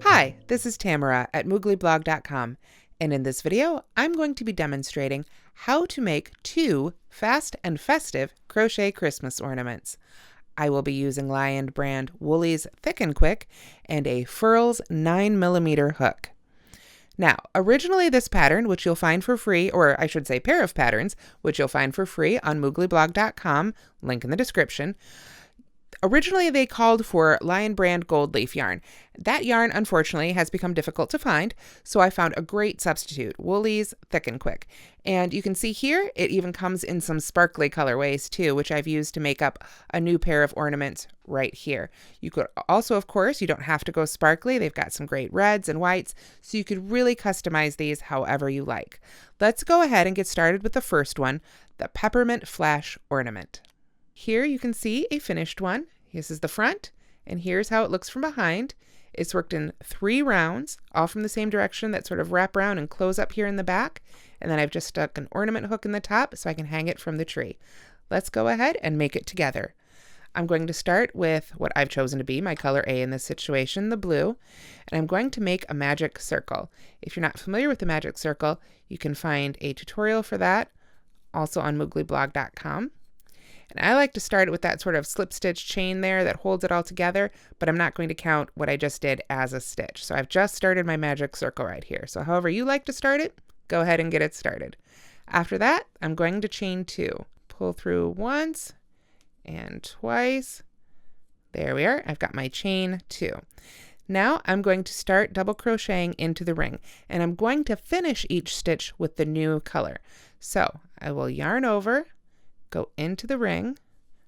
Hi, this is Tamara at mooglyblog.com, and in this video I'm going to be demonstrating how to make 2 fast and festive crochet Christmas ornaments. I will be using Lion brand Woolies Thick and Quick and a Furls 9mm hook. Now, originally this pattern, which you'll find for free, or I should say pair of patterns, which you'll find for free on mooglyblog.com, link in the description. Originally, they called for Lion brand gold leaf yarn. That yarn, unfortunately, has become difficult to find, so I found a great substitute, Woolies Thick and Quick. And you can see here, it even comes in some sparkly colorways too, which I've used to make up a new pair of ornaments right here. You could also, of course, you don't have to go sparkly. They've got some great reds and whites, so you could really customize these however you like. Let's go ahead and get started with the first one, the Peppermint Flash Ornament. Here you can see a finished one. This is the front, and here's how it looks from behind. It's worked in 3 rounds, all from the same direction that sort of wrap around and close up here in the back. And then I've just stuck an ornament hook in the top so I can hang it from the tree. Let's go ahead and make it together. I'm going to start with what I've chosen to be my color A in this situation, the blue, and I'm going to make a magic circle. If you're not familiar with the magic circle, you can find a tutorial for that also on mooglyblog.com. And I like to start it with that sort of slip stitch chain there that holds it all together, but I'm not going to count what I just did as a stitch. So I've just started my magic circle right here. So however you like to start it, go ahead and get it started. After that, I'm going to chain 2. Pull through once and twice. There we are. I've got my chain 2. Now I'm going to start double crocheting into the ring, and I'm going to finish each stitch with the new color. So I will yarn over, go into the ring.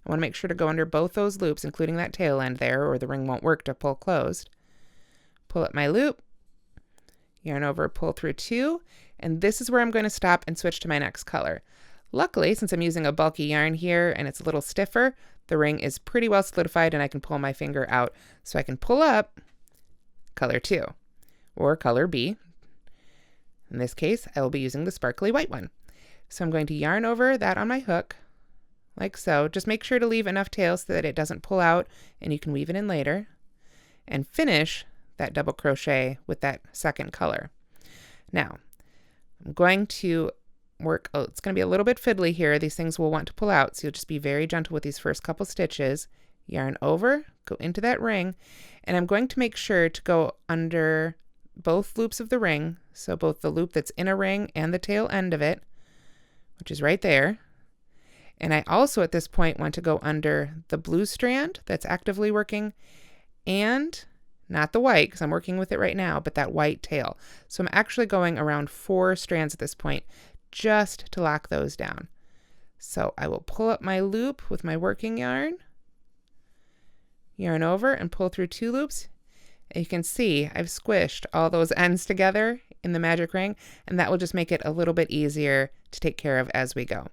I want to make sure to go under both those loops, including that tail end there, or the ring won't work to pull closed. Pull up my loop, yarn over, pull through 2, and this is where I'm going to stop and switch to my next color. Luckily, since I'm using a bulky yarn here and it's a little stiffer, the ring is pretty well solidified and I can pull my finger out, so I can pull up color 2, or color B. In this case, I will be using the sparkly white one. So I'm going to yarn over that on my hook, like so. Just make sure to leave enough tail so that it doesn't pull out and you can weave it in later. And finish that double crochet with that second color. Now, I'm going to work, it's going to be a little bit fiddly here. These things will want to pull out, so you'll just be very gentle with these first couple stitches. Yarn over, go into that ring, and I'm going to make sure to go under both loops of the ring, so both the loop that's in a ring and the tail end of it, which is right there. And I also at this point want to go under the blue strand that's actively working, and not the white because I'm working with it right now, but that white tail. So I'm actually going around 4 strands at this point just to lock those down. So I will pull up my loop with my working yarn, yarn over and pull through 2 loops. And you can see I've squished all those ends together in the magic ring, and that will just make it a little bit easier to take care of as we go.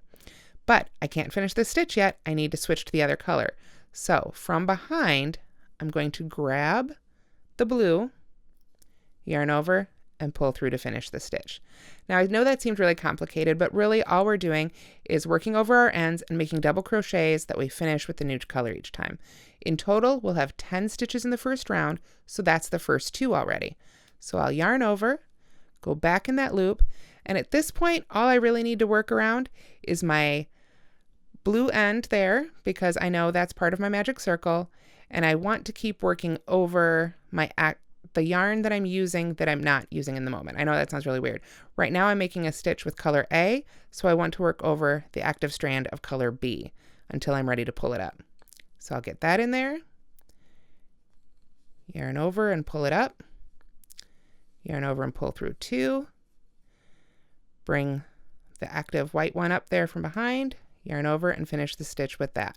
But I can't finish this stitch yet. I need to switch to the other color. So from behind, I'm going to grab the blue, yarn over, and pull through to finish the stitch. Now I know that seemed really complicated, but really all we're doing is working over our ends and making double crochets that we finish with the new color each time. In total, we'll have 10 stitches in the first round, so that's the first 2 already. So I'll yarn over, go back in that loop, and at this point, all I really need to work around is my blue end there, because I know that's part of my magic circle, and I want to keep working over the yarn that I'm using that I'm not using in the moment. I know that sounds really weird. Right now I'm making a stitch with color A, so I want to work over the active strand of color B until I'm ready to pull it up. So I'll get that in there, yarn over and pull it up, yarn over and pull through 2, bring the active white one up there from behind, yarn over and finish the stitch with that,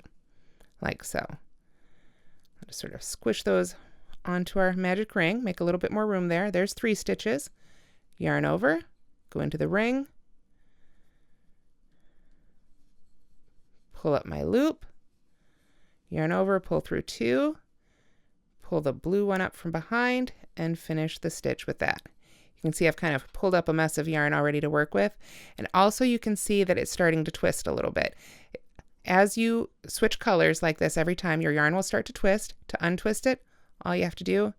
like so. I'll just sort of squish those onto our magic ring, make a little bit more room there. There's 3 stitches, yarn over, go into the ring, pull up my loop, yarn over, pull through 2, pull the blue one up from behind, and finish the stitch with that. You can see I've kind of pulled up a mess of yarn already to work with, and also you can see that it's starting to twist a little bit. as you switch colors like this every time, your yarn will start to twist. To untwist it, all you have to do,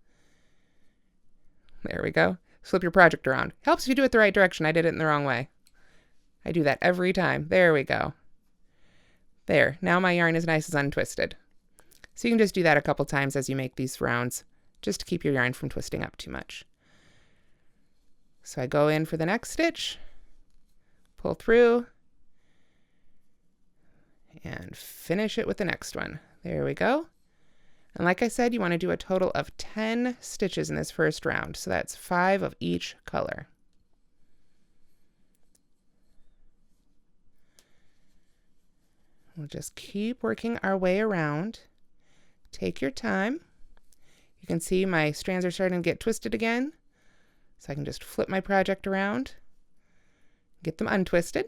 there we go, flip your project around. Helps if you do it the right direction. I did it in the wrong way. I do that every time. There we go. There, now my yarn is nice as untwisted. So you can just do that a couple times as you make these rounds, just to keep your yarn from twisting up too much. So I go in for the next stitch, pull through, and finish it with the next one. There we go. And like I said, you want to do a total of 10 stitches in this first round. So that's 5 of each color. We'll just keep working our way around. Take your time. You can see my strands are starting to get twisted again. So I can just flip my project around, get them untwisted.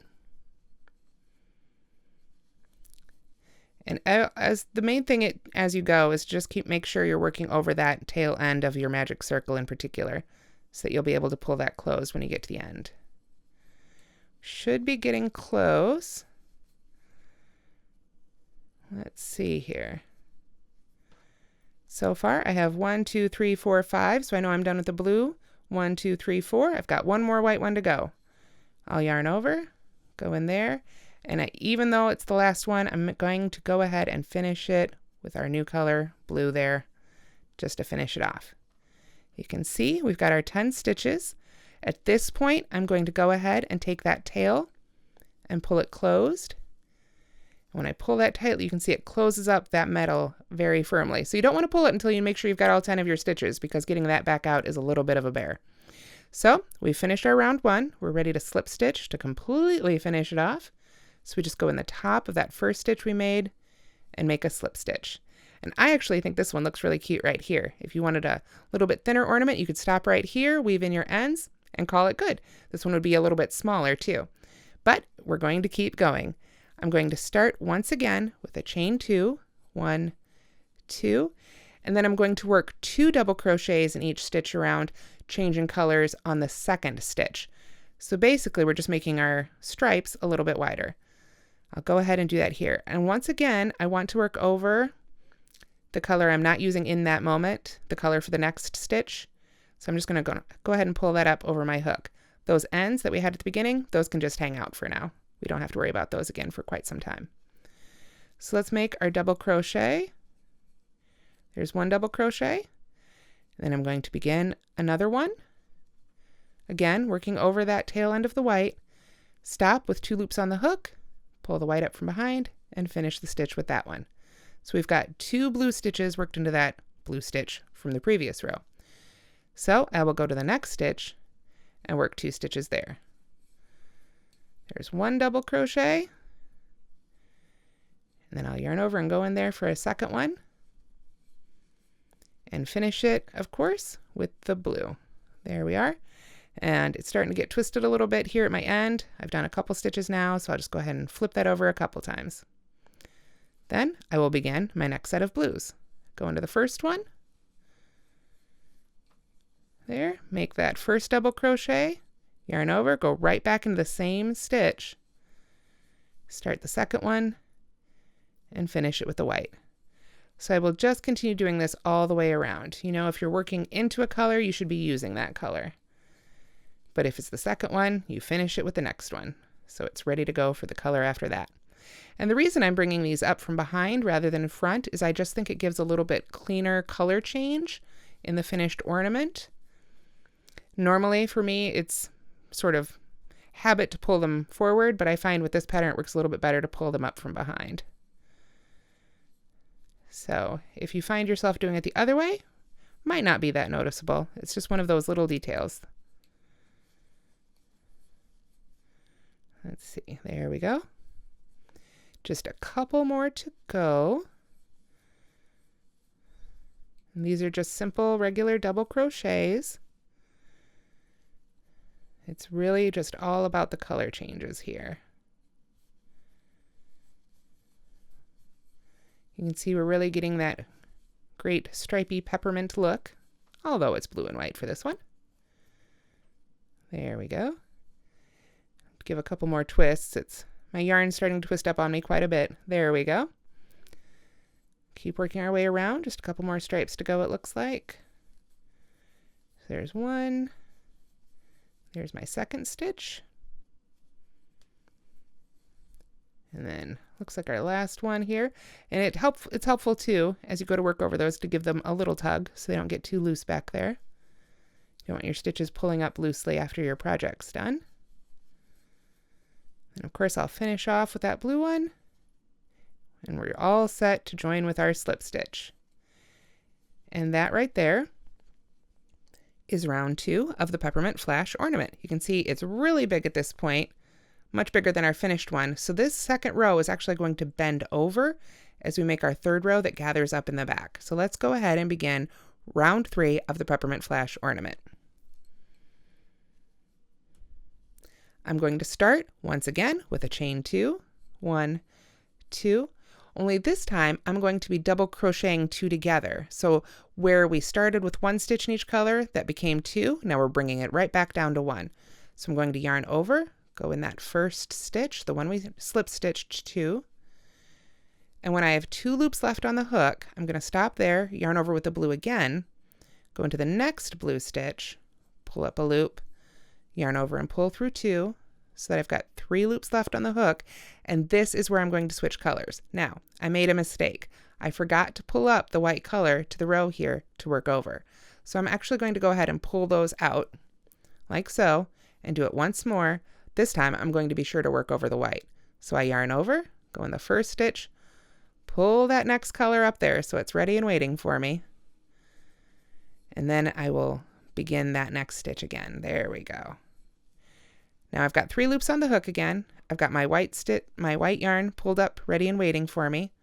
And as the main thing as you go is just make sure you're working over that tail end of your magic circle in particular, so that you'll be able to pull that closed when you get to the end. Should be getting close. Let's see here. So far I have 1, 2, 3, 4, 5, so I know I'm done with the blue. 1, 2, 3, 4. I've got one more white one to go. I'll yarn over, go in there, and even though it's the last one, I'm going to go ahead and finish it with our new color, blue there, just to finish it off. You can see we've got our 10 stitches. At this point, I'm going to go ahead and take that tail and pull it closed. When I pull that tightly, you can see it closes up that metal very firmly. So you don't want to pull it until you make sure you've got all 10 of your stitches, because getting that back out is a little bit of a bear. So we finished our round 1. We're ready to slip stitch to completely finish it off. So we just go in the top of that first stitch we made and make a slip stitch. And I actually think this one looks really cute right here. If you wanted a little bit thinner ornament, you could stop right here, weave in your ends, and call it good. This one would be a little bit smaller too. But we're going to keep going. I'm going to start once again with a chain 2, 1, 2, and then I'm going to work 2 double crochets in each stitch around, changing colors on the second stitch. So basically we're just making our stripes a little bit wider. I'll go ahead and do that here. And once again, I want to work over the color I'm not using in that moment, the color for the next stitch. So I'm just going to go ahead and pull that up over my hook. Those ends that we had at the beginning, those can just hang out for now. We don't have to worry about those again for quite some time. So let's make our double crochet. There's 1 double crochet. Then I'm going to begin another one. Again, working over that tail end of the white. Stop with 2 loops on the hook, pull the white up from behind, and finish the stitch with that one. So we've got 2 blue stitches worked into that blue stitch from the previous row. So I will go to the next stitch and work 2 stitches there. There's 1 double crochet, and then I'll yarn over and go in there for a second one, and finish it, of course, with the blue. There we are. And it's starting to get twisted a little bit here at my end. I've done a couple stitches now, so I'll just go ahead and flip that over a couple times. Then I will begin my next set of blues. Go into the first one. There, make that first double crochet, yarn over, go right back into the same stitch, start the second one, and finish it with the white. So I will just continue doing this all the way around. You know, if you're working into a color, you should be using that color. But if it's the second one, you finish it with the next one. So it's ready to go for the color after that. And the reason I'm bringing these up from behind rather than in front is I just think it gives a little bit cleaner color change in the finished ornament. Normally for me, it's sort of habit to pull them forward, but I find with this pattern it works a little bit better to pull them up from behind. So if you find yourself doing it the other way, might not be that noticeable. It's just one of those little details. Let's see, there we go. Just a couple more to go. And these are just simple, regular double crochets. It's really just all about the color changes here. You can see we're really getting that great stripy peppermint look, although it's blue and white for this one. There we go. Give a couple more twists. It's My yarn's starting to twist up on me quite a bit. There we go. Keep working our way around. Just a couple more stripes to go, it looks like. There's one. There's my second stitch. And then looks like our last one here. And it's helpful too, as you go to work over those, to give them a little tug so they don't get too loose back there. You don't want your stitches pulling up loosely after your project's done. And of course I'll finish off with that blue one. And we're all set to join with our slip stitch. And that right there is round 2 of the Peppermint Flash Ornament. You can see it's really big at this point, much bigger than our finished one. So this second row is actually going to bend over as we make our third row that gathers up in the back. So let's go ahead and begin round 3 of the Peppermint Flash Ornament. I'm going to start once again with a chain 2, 1, 2. Only this time I'm going to be double crocheting 2 together. So where we started with 1 stitch in each color, that became 2. Now we're bringing it right back down to 1. So I'm going to yarn over, go in that first stitch, the one we slip stitched 2. And when I have 2 loops left on the hook, I'm going to stop there, yarn over with the blue again, go into the next blue stitch, pull up a loop, yarn over and pull through 2. So that I've got 3 loops left on the hook, and this is where I'm going to switch colors. Now, I made a mistake. I forgot to pull up the white color to the row here to work over. So I'm actually going to go ahead and pull those out, like so, and do it once more. This time I'm going to be sure to work over the white. So I yarn over, go in the first stitch, pull that next color up there so it's ready and waiting for me. And then I will begin that next stitch again. There we go. Now I've got 3 loops on the hook again. I've got my white yarn pulled up, ready and waiting for me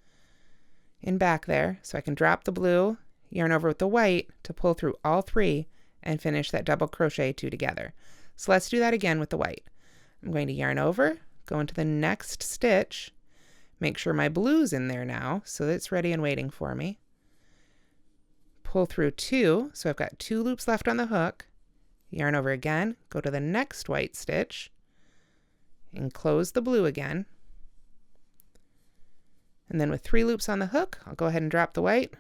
in back there. So I can drop the blue, yarn over with the white to pull through all 3 and finish that double crochet 2 together. So let's do that again with the white. I'm going to yarn over, go into the next stitch, make sure my blue's in there now so that it's ready and waiting for me. Pull through 2, so I've got 2 loops left on the hook. Yarn over again, go to the next white stitch, and close the blue again. And then with 3 loops on the hook, I'll go ahead and drop the white,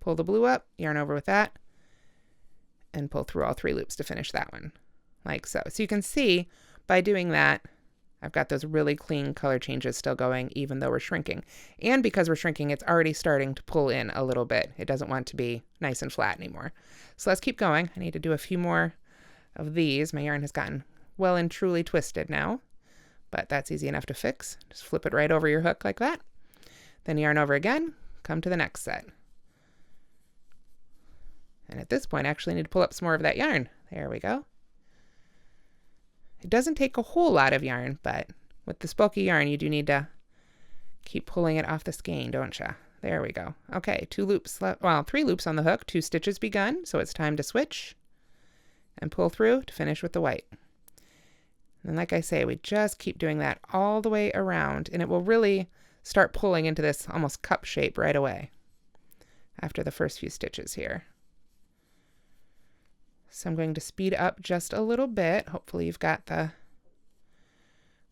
pull the blue up, yarn over with that, and pull through all 3 loops to finish that one, like so. So you can see by doing that, I've got those really clean color changes still going even though we're shrinking. And because we're shrinking, it's already starting to pull in a little bit. It doesn't want to be nice and flat anymore. So let's keep going. I need to do a few more of these. My yarn has gotten well and truly twisted now, but that's easy enough to fix. Just flip it right over your hook like that. Then yarn over again, come to the next set. And at this point, I actually need to pull up some more of that yarn. There we go. It doesn't take a whole lot of yarn, but with this bulky yarn, you do need to keep pulling it off the skein, don't you? There we go. Okay, 2 loops left, well, 3 loops on the hook, 2 stitches begun, so it's time to switch and pull through to finish with the white. And like I say, we just keep doing that all the way around, and it will really start pulling into this almost cup shape right away after the first few stitches here. So I'm going to speed up just a little bit. Hopefully you've got the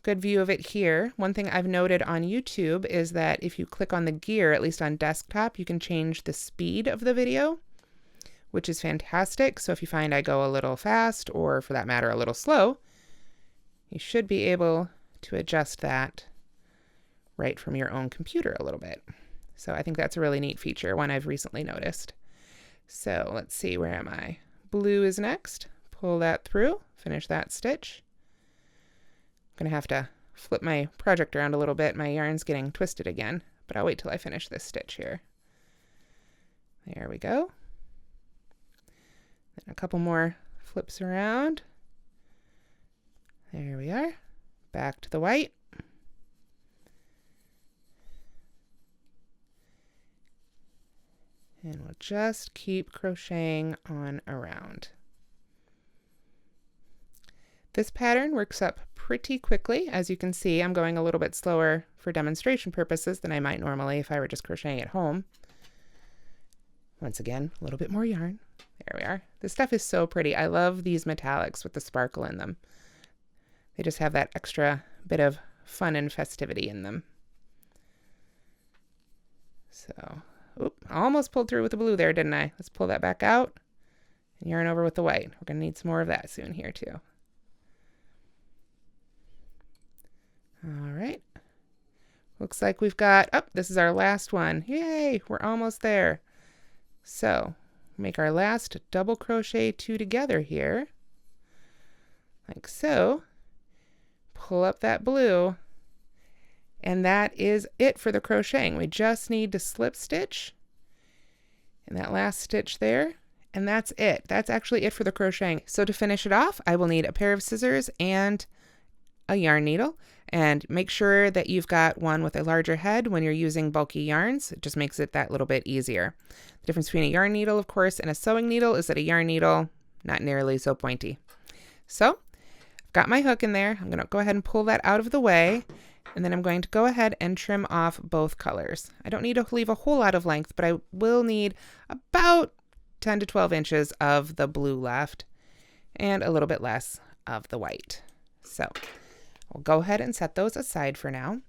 good view of it here. One thing I've noted on YouTube is that if you click on the gear, at least on desktop, you can change the speed of the video, which is fantastic. So if you find I go a little fast, or for that matter, a little slow, you should be able to adjust that right from your own computer a little bit. So I think that's a really neat feature, one I've recently noticed. So let's see, where am I? Blue is next. Pull that through, finish that stitch. I'm gonna have to flip my project around a little bit. My yarn's getting twisted again, but I'll wait till I finish this stitch here. There we go. Then a couple more flips around. There we are. Back to the white. And we'll just keep crocheting on around. This pattern works up pretty quickly. As you can see, I'm going a little bit slower for demonstration purposes than I might normally if I were just crocheting at home. Once again, a little bit more yarn. There we are. This stuff is so pretty. I love these metallics with the sparkle in them. They just have that extra bit of fun and festivity in them. So, oop, almost pulled through with the blue there, didn't I? Let's pull that back out and yarn over with the white. We're going to need some more of that soon here too. All right. Looks like we've got, oh, this is our last one. Yay, we're almost there. So, make our last double crochet 2 together here. Like so. Pull up that blue. And that is it for the crocheting. We just need to slip stitch in that last stitch there. And that's it. That's actually it for the crocheting. So to finish it off, I will need a pair of scissors and a yarn needle. And make sure that you've got one with a larger head when you're using bulky yarns. It just makes it that little bit easier. The difference between a yarn needle, of course, and a sewing needle is that a yarn needle, not nearly so pointy. So, I've got my hook in there. I'm going to go ahead and pull that out of the way. And then I'm going to go ahead and trim off both colors. I don't need to leave a whole lot of length, but I will need about 10 to 12 inches of the blue left and a little bit less of the white. So we'll go ahead and set those aside for now.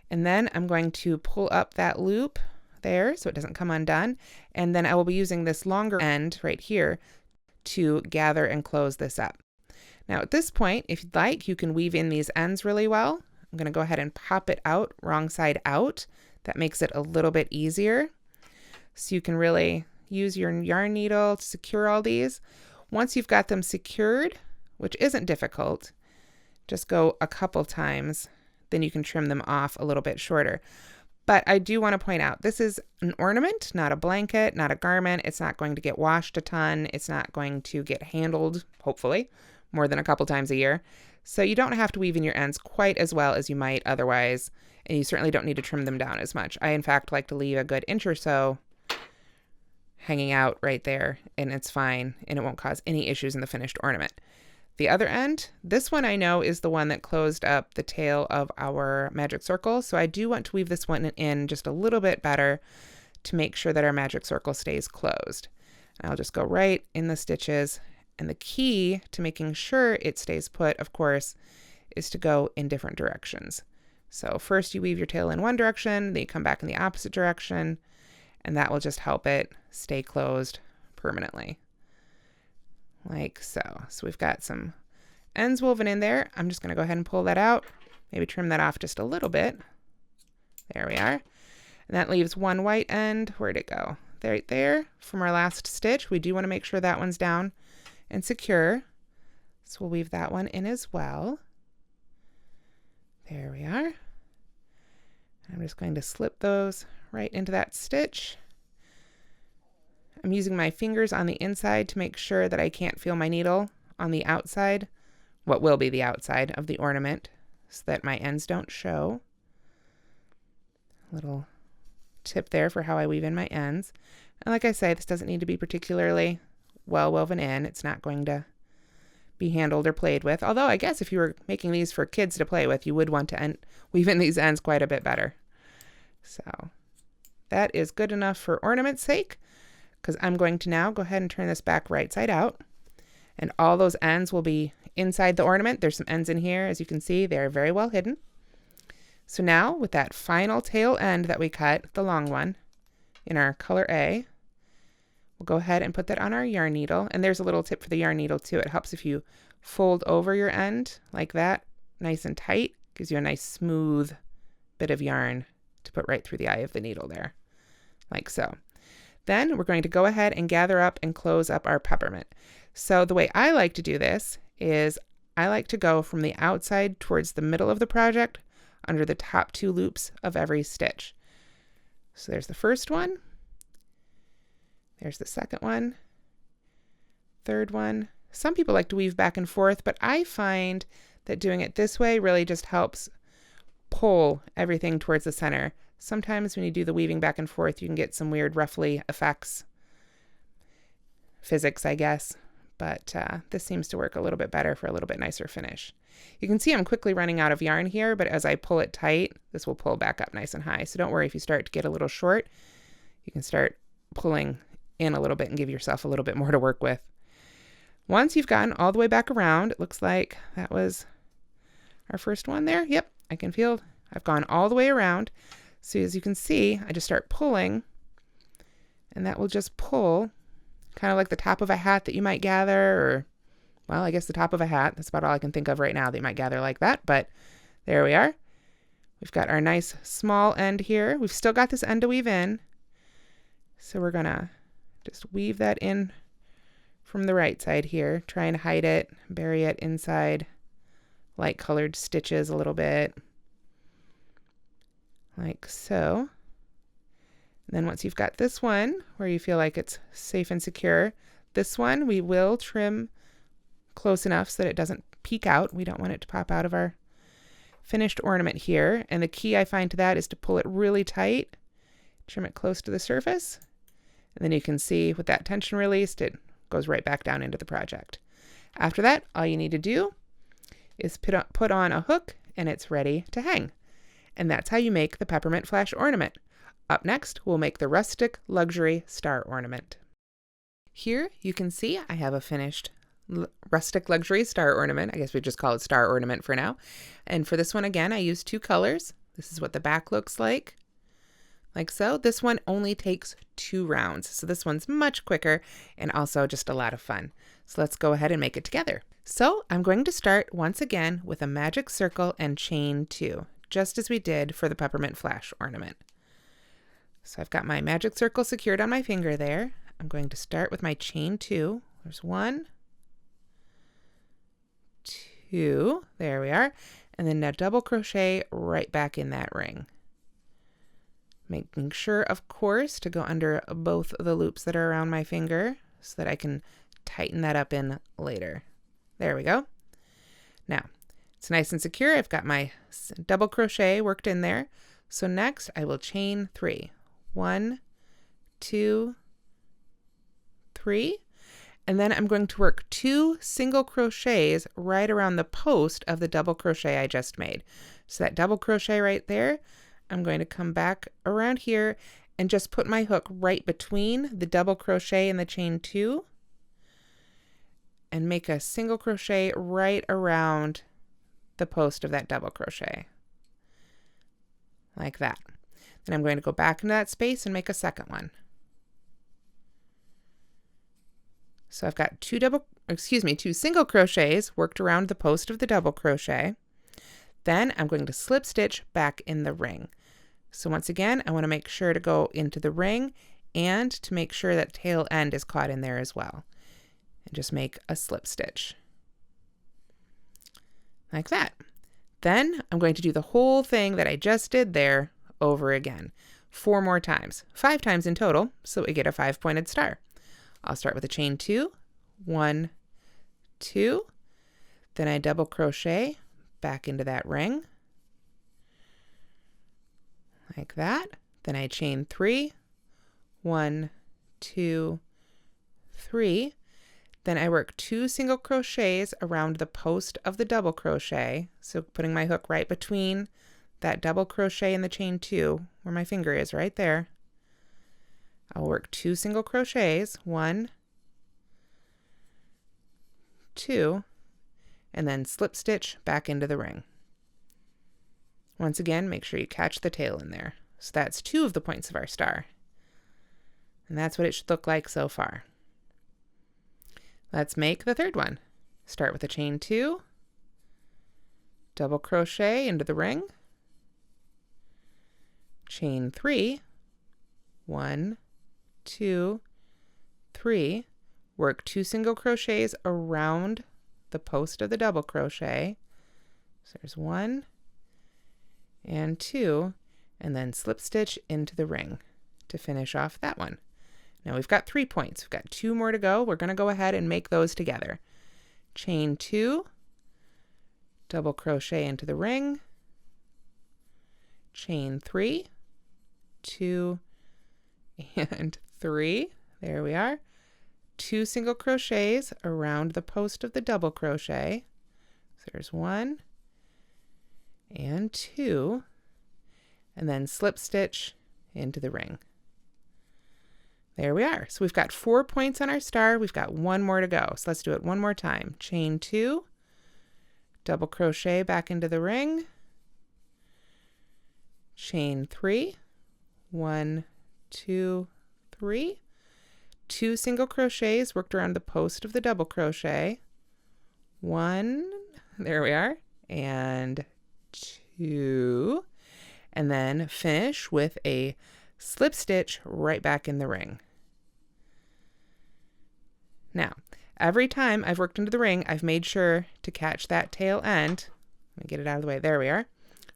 And then I'm going to pull up that loop there so it doesn't come undone. And then I will be using this longer end right here to gather and close this up. Now at this point, if you'd like, you can weave in these ends really well. I'm going to go ahead and pop it out, wrong side out. That makes it a little bit easier. So you can really use your yarn needle to secure all these. Once you've got them secured, which isn't difficult, just go a couple times, then you can trim them off a little bit shorter. But I do want to point out, this is an ornament, not a blanket, not a garment. It's not going to get washed a ton. It's not going to get handled, hopefully, more than a couple times a year. So you don't have to weave in your ends quite as well as you might otherwise, and you certainly don't need to trim them down as much. I, in fact, like to leave a good inch or so hanging out right there, and it's fine, and it won't cause any issues in the finished ornament. The other end, this one I know is the one that closed up the tail of our magic circle, so I do want to weave this one in just a little bit better to make sure that our magic circle stays closed. I'll just go right in the stitches. And the key to making sure it stays put, of course, is to go in different directions. So first you weave your tail in one direction, then you come back in the opposite direction, and that will just help it stay closed permanently. Like so. So we've got some ends woven in there. I'm just going to go ahead and pull that out, maybe trim that off just a little bit. There we are. And that leaves one white end. Where'd it go? Right there from our last stitch. We do want to make sure that one's down and secure. So we'll weave that one in as well. There we are. I'm just going to slip those right into that stitch. I'm using my fingers on the inside to make sure that I can't feel my needle on the outside, what will be the outside of the ornament, so that my ends don't show. Little tip there for how I weave in my ends. And like I say, this doesn't need to be particularly well woven in. It's not going to be handled or played with. Although I guess if you were making these for kids to play with, you would want to weave in these ends quite a bit better. So that is good enough for ornament's sake, because I'm going to now go ahead and turn this back right side out. And all those ends will be inside the ornament. There's some ends in here. As you can see, they're very well hidden. So now with that final tail end that we cut, the long one, in our color A, we'll go ahead and put that on our yarn needle. And there's a little tip for the yarn needle too. It helps if you fold over your end like that, nice and tight. Gives you a nice smooth bit of yarn to put right through the eye of the needle there, like so. Then we're going to go ahead and gather up and close up our peppermint. So the way I like to do this is I like to go from the outside towards the middle of the project under the top 2 loops of every stitch. So there's the first one. There's the second one, third one. Some people like to weave back and forth, but I find that doing it this way really just helps pull everything towards the center. Sometimes when you do the weaving back and forth, you can get some weird ruffly effects. Physics, I guess. But this seems to work a little bit better for a little bit nicer finish. You can see I'm quickly running out of yarn here, but as I pull it tight, this will pull back up nice and high. So don't worry if you start to get a little short. You can start pulling in a little bit and give yourself a little bit more to work with. Once you've gotten all the way back around, it looks like that was our first one there. Yep. I can feel I've gone all the way around. So as you can see, I just start pulling, and that will just pull kind of like the top of a hat that you might gather, or, well, I guess the top of a hat. That's about all I can think of right now that you might gather like that, but there we are. We've got our nice small end here. We've still got this end to weave in. So we're gonna just weave that in from the right side here, try and hide it, bury it inside light colored stitches a little bit, like so. And then once you've got this one where you feel like it's safe and secure, this one we will trim close enough so that it doesn't peek out. We don't want it to pop out of our finished ornament here. And the key I find to that is to pull it really tight, trim it close to the surface, and then you can see with that tension released, it goes right back down into the project. After that, all you need to do is put on a hook, and it's ready to hang. And that's how you make the Peppermint Flash Ornament. Up next, we'll make the Rustic Luxury Star Ornament. Here you can see I have a finished Rustic Luxury Star Ornament. I guess we just call it Star Ornament for now. And for this one, again, I used 2 colors. This is what the back looks like so. This one only takes 2 rounds, so this one's much quicker and also just a lot of fun. So let's go ahead and make it together. So I'm going to start once again with a magic circle and chain 2, just as we did for the Peppermint Flash Ornament. So I've got my magic circle secured on my finger there. I'm going to start with my chain 2. There's 1, 2, there we are, and then now double crochet right back in that ring. Making sure, of course, to go under both of the loops that are around my finger so that I can tighten that up in later. There we go. Now, it's nice and secure. I've got my double crochet worked in there. So next, I will chain 3. 1, 2, 3. And then I'm going to work 2 single crochets right around the post of the double crochet I just made. So that double crochet right there, I'm going to come back around here and just put my hook right between the double crochet and the chain 2 and make a single crochet right around the post of that double crochet, like that. Then I'm going to go back into that space and make a second one. So I've got 2 single crochets worked around the post of the double crochet. Then I'm going to slip stitch back in the ring. So once again, I want to make sure to go into the ring and to make sure that tail end is caught in there as well. And just make a slip stitch. Like that. Then I'm going to do the whole thing that I just did there over again. 4 more times. 5 times in total, so we get a 5-pointed star. I'll start with a chain 2. 1, 2. Then I double crochet back into that ring, like that. Then I chain 3, 1, 2, 3. Then I work 2 single crochets around the post of the double crochet, so putting my hook right between that double crochet and the chain 2 where my finger is right there. I'll work 2 single crochets, 1, 2, and then slip stitch back into the ring. Once again, make sure you catch the tail in there. So that's 2 of the points of our star. And that's what it should look like so far. Let's make the third one. Start with a chain 2, double crochet into the ring, chain 3, 1, 2, 3, work 2 single crochets around the post of the double crochet. So there's 1 and 2, and then slip stitch into the ring to finish off that one. Now we've got 3 points. We've got 2 more to go. We're going to go ahead and make those together. Chain 2, double crochet into the ring, chain 3, 2, and 3. There we are. 2 single crochets around the post of the double crochet. So there's 1 and 2, and then slip stitch into the ring. There we are. So we've got 4 points on our star. We've got 1 more to go. So let's do it one more time. Chain 2, double crochet back into the ring, chain 3, 1, 2, 3, 2 single crochets worked around the post of the double crochet, 1, there we are, and 2, and then finish with a slip stitch right back in the ring. Now, every time I've worked into the ring, I've made sure to catch that tail end. Let me get it out of the way. There we are.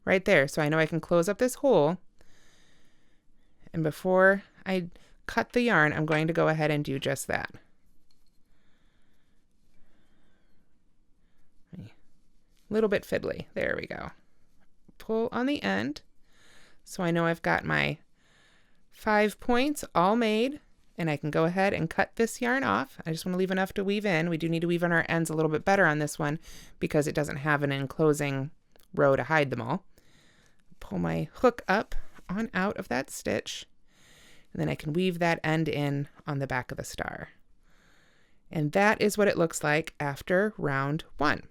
Right there. So I know I can close up this hole. And before I cut the yarn, I'm going to go ahead and do just that. A little bit fiddly. There we go. Pull on the end. So I know I've got my 5 points all made. And I can go ahead and cut this yarn off. I just want to leave enough to weave in. We do need to weave in our ends a little bit better on this one because it doesn't have an enclosing row to hide them all. Pull my hook up on out of that stitch, and then I can weave that end in on the back of the star. And that is what it looks like after round 1.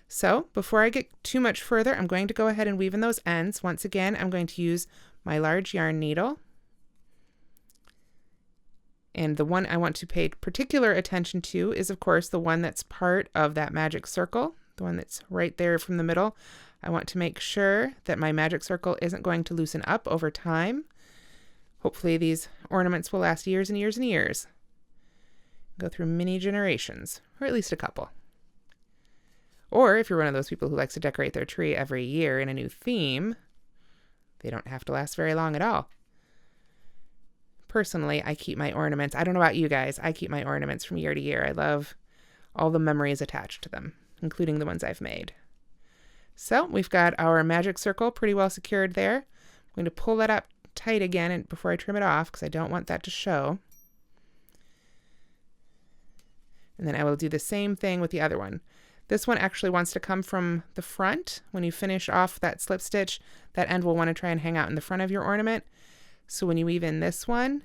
So before I get too much further, I'm going to go ahead and weave in those ends. Once again, I'm going to use my large yarn needle. And the one I want to pay particular attention to is, of course, the one that's part of that magic circle, the one that's right there from the middle. I want to make sure that my magic circle isn't going to loosen up over time. Hopefully these ornaments will last years and years and years. Go through many generations, or at least a couple. Or if you're one of those people who likes to decorate their tree every year in a new theme, they don't have to last very long at all. Personally, I keep my ornaments. I don't know about you guys. I keep my ornaments from year to year. I love all the memories attached to them, including the ones I've made. So we've got our magic circle pretty well secured there. I'm going to pull that up tight again before I trim it off because I don't want that to show. And then I will do the same thing with the other one. This one actually wants to come from the front. When you finish off that slip stitch, that end will want to try and hang out in the front of your ornament. So when you weave in this one,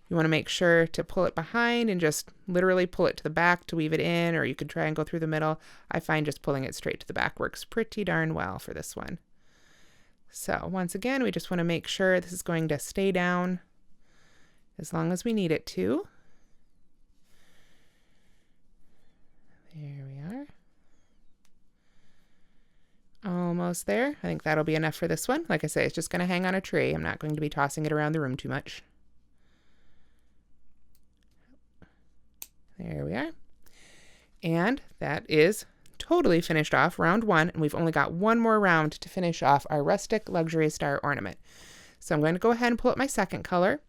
you want to make sure to pull it behind and just literally pull it to the back to weave it in, or you could try and go through the middle. I find just pulling it straight to the back works pretty darn well for this one. So once again, we just want to make sure this is going to stay down as long as we need it to. There we are. Almost there. I think that'll be enough for this one. Like I say, it's just going to hang on a tree. I'm not going to be tossing it around the room too much. There we are. And that is totally finished off round 1, and we've only got one more round to finish off our Rustic Luxury Star Ornament. So I'm going to go ahead and pull up my second color.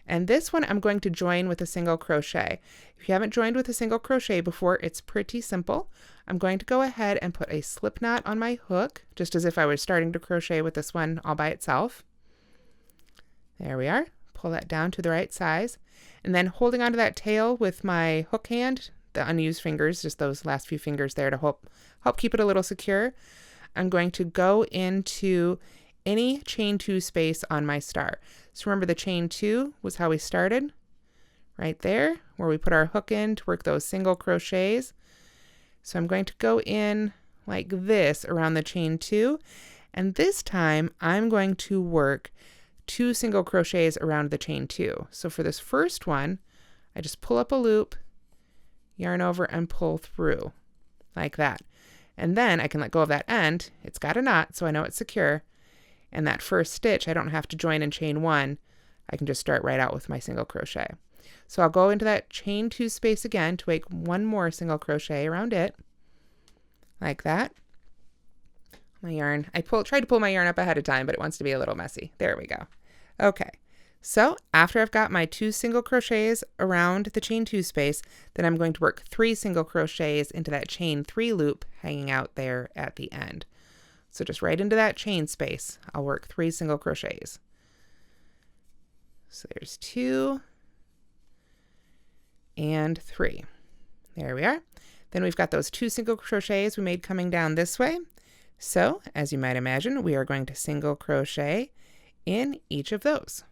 And this one I'm going to join with a single crochet. If you haven't joined with a single crochet before, it's pretty simple. I'm going to go ahead and put a slip knot on my hook, just as if I was starting to crochet with this one all by itself. There we are. Pull that down to the right size. And then holding onto that tail with my hook hand, the unused fingers, just those last few fingers there to help keep it a little secure, I'm going to go into any chain 2 space on my star. So remember, the chain 2 was how we started, right there, where we put our hook in to work those single crochets. So I'm going to go in like this around the chain 2, and this time I'm going to work 2 single crochets around the chain 2. So for this first one, I just pull up a loop, yarn over, and pull through like that. And then I can let go of that end. It's got a knot, so I know it's secure. And that first stitch, I don't have to join in chain 1. I can just start right out with my single crochet. So I'll go into that chain 2 space again to make one more single crochet around it, like that. My yarn, I tried to pull my yarn up ahead of time, but it wants to be a little messy. There we go. Okay, so after I've got my 2 single crochets around the chain 2 space, then I'm going to work 3 single crochets into that chain 3 loop hanging out there at the end. So just right into that chain space, I'll work 3 single crochets. So there's 2 and 3. There we are. Then we've got those 2 single crochets we made coming down this way. So as you might imagine, we are going to single crochet in each of those.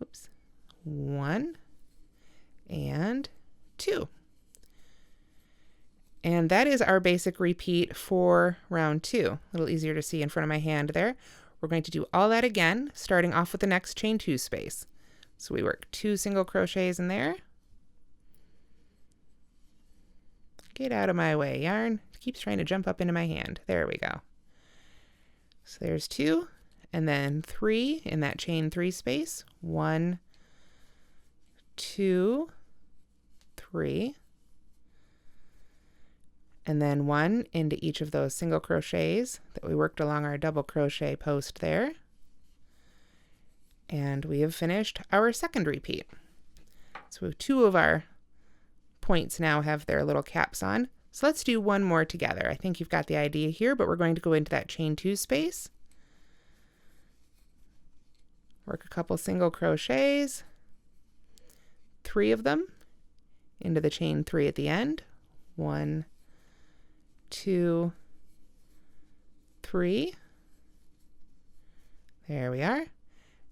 Oops. 1 and 2. And that is our basic repeat for round 2. A little easier to see in front of my hand there. We're going to do all that again, starting off with the next chain 2 space. So we work 2 single crochets in there. Get out of my way, yarn. It keeps trying to jump up into my hand. There we go. So there's 2, and then 3 in that chain 3 space. 1, 2, 3. And then 1 into each of those single crochets that we worked along our double crochet post there. And we have finished our second repeat. So 2 of our points now have their little caps on. So let's do one more together. I think you've got the idea here, but we're going to go into that chain 2 space. Work a couple single crochets, 3 of them into the chain 3 at the end. 1, 2, 3. There we are.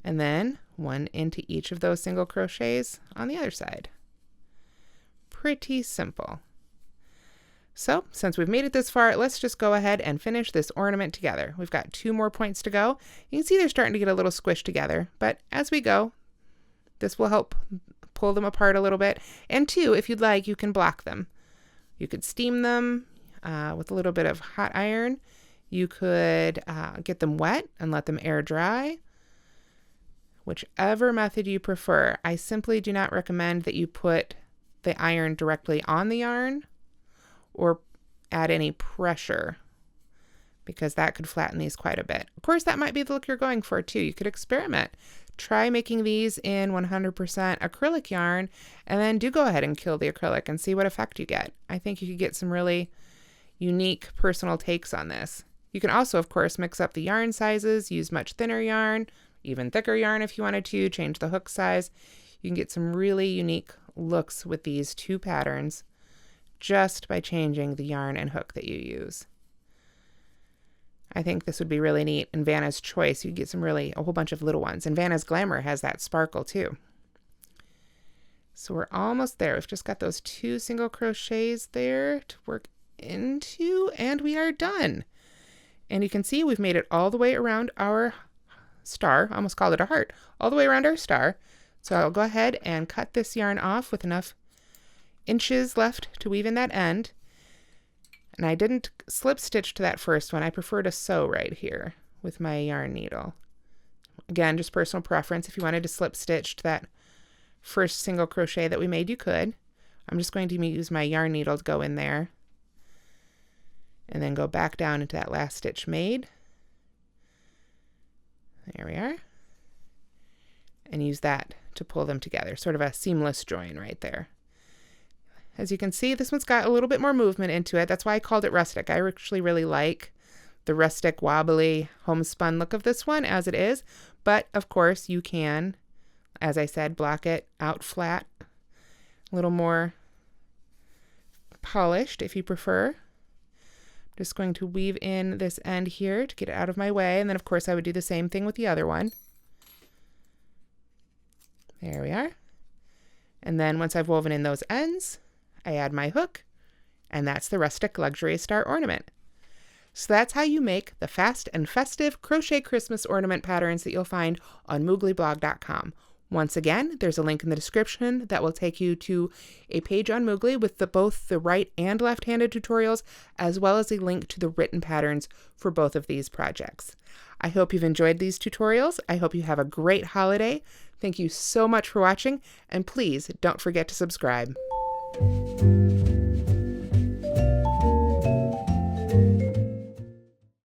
And then 1 into each of those single crochets on the other side. Pretty simple. So since we've made it this far, let's just go ahead and finish this ornament together. We've got 2 more points to go. You can see they're starting to get a little squished together, but as we go, this will help pull them apart a little bit. And 2, if you'd like, you can block them. You could steam them with a little bit of hot iron. You could get them wet and let them air dry. Whichever method you prefer. I simply do not recommend that you put the iron directly on the yarn or add any pressure, because that could flatten these quite a bit. Of course, that might be the look you're going for too. You could experiment. Try making these in 100% acrylic yarn, and then do go ahead and kill the acrylic and see what effect you get. I think you could get some really unique personal takes on this. You can also, of course, mix up the yarn sizes, use much thinner yarn, even thicker yarn if you wanted to, change the hook size. You can get some really unique looks with these 2 patterns just by changing the yarn and hook that you use. I think this would be really neat. In Vanna's Choice, you get a whole bunch of little ones. And Vanna's Glamour has that sparkle too. So we're almost there. We've just got those 2 single crochets there to work into, and we are done. And you can see we've made it all the way around our star. I almost called it a heart. All the way around our star. So I'll go ahead and cut this yarn off with enough inches left to weave in that end. And I didn't slip stitch to that first one. I prefer to sew right here with my yarn needle. Again, just personal preference. If you wanted to slip stitch to that first single crochet that we made, you could. I'm just going to use my yarn needle to go in there and then go back down into that last stitch made. There we are. And use that to pull them together. Sort of a seamless join right there. As you can see, this one's got a little bit more movement into it. That's why I called it rustic. I actually really like the rustic, wobbly, homespun look of this one as it is. But of course you can, as I said, block it out flat, a little more polished if you prefer. I'm just going to weave in this end here to get it out of my way. And then of course I would do the same thing with the other one. There we are. And then once I've woven in those ends, I add my hook, and that's the Rustic Luxury Star Ornament. So that's how you make the fast and festive crochet Christmas ornament patterns that you'll find on mooglyblog.com. Once again, there's a link in the description that will take you to a page on Moogly with both the right and left-handed tutorials, as well as a link to the written patterns for both of these projects. I hope you've enjoyed these tutorials. I hope you have a great holiday. Thank you so much for watching, and please don't forget to subscribe.